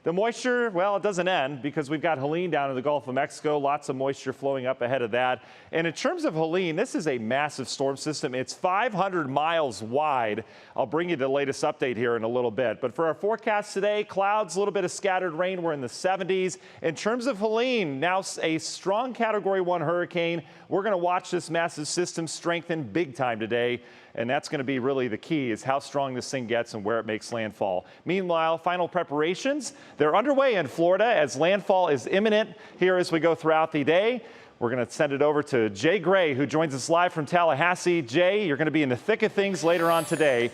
The moisture, well, it doesn't end because we've got Helene down in the Gulf of Mexico. Lots of moisture flowing up ahead of that. And in terms of Helene, this is a massive storm system. It's 500 miles wide. I'll bring you the latest update here in a little bit. But for our forecast today, clouds, a little bit of scattered rain. We're in the 70s. In terms of Helene, now a strong Category 1 hurricane. We're going to watch this massive system strengthen big time today. And that's going to be really the key, is how strong this thing gets and where it makes landfall. Meanwhile, final preparations, they're underway in Florida as landfall is imminent here as we go throughout the day. We're going to send it over to Jay Gray, who joins us live from Tallahassee. Jay, you're going to be in the thick of things later on today.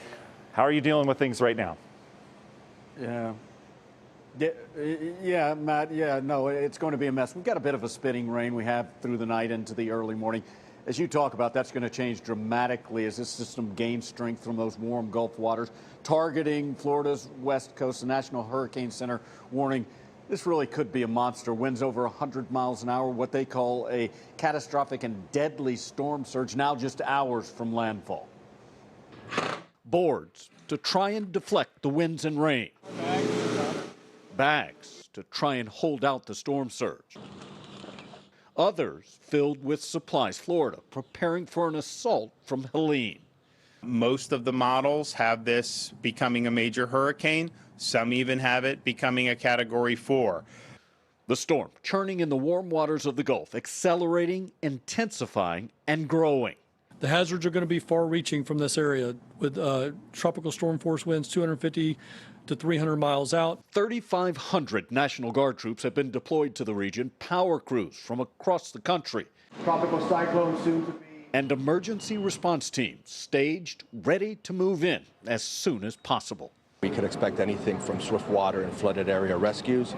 How are you dealing with things right now? Yeah, Matt, no, it's going to be a mess. We've got a bit of a spitting rain we have through the night into the early morning. As you talk about, that's going to change dramatically as this system gains strength from those warm Gulf waters, targeting Florida's west coast. The National Hurricane Center warning this really could be a monster. Winds over 100 miles an hour, what they call a catastrophic and deadly storm surge, now just hours from landfall. Boards to try and deflect the winds and rain. Bags to try and hold out the storm surge. Others filled with supplies. Florida preparing for an assault from Helene. Most of the models have this becoming a major hurricane. Some even have it becoming a Category 4. The storm churning in the warm waters of the Gulf, accelerating, intensifying, and growing. The hazards are going to be far-reaching from this area with tropical storm force winds 250 to 300 miles out. 3,500 National Guard troops have been deployed to the region, power crews from across the country. Tropical cyclone soon to be. And emergency response teams staged, ready to move in as soon as possible. We could expect anything from swift water and flooded area rescues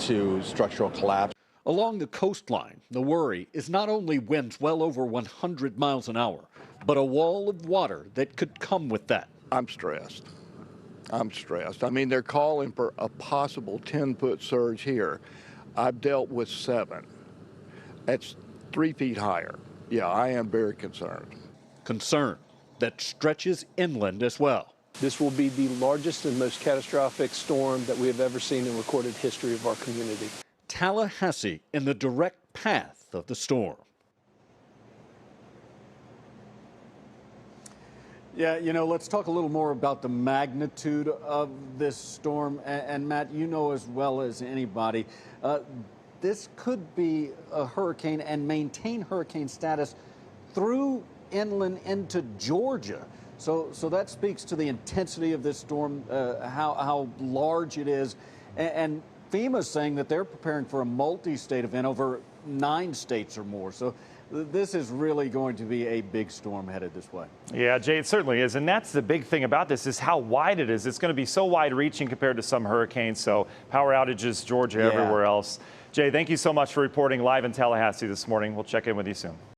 to structural collapse. Along the coastline, the worry is not only winds well over 100 miles an hour, but a wall of water that could come with that. I'm stressed. I mean, they're calling for a possible 10-foot surge here. I've dealt with 7. That's 3 feet higher. Yeah, I am very concerned. Concern that stretches inland as well. This will be the largest and most catastrophic storm that we have ever seen in recorded history of our community. Tallahassee in the direct path of the storm. Yeah, let's talk a little more about the magnitude of this storm. And Matt, you know as well as anybody, this could be a hurricane and maintain hurricane status through inland into Georgia. So that speaks to the intensity of this storm, how large it is. And FEMA's saying that they're preparing for a multi-state event over 9 states or more. So this is really going to be a big storm headed this way. Yeah, Jay, it certainly is. And that's the big thing about this, is how wide it is. It's going to be so wide-reaching compared to some hurricanes. So power outages, Georgia, everywhere else. Jay, thank you so much for reporting live in Tallahassee this morning. We'll check in with you soon.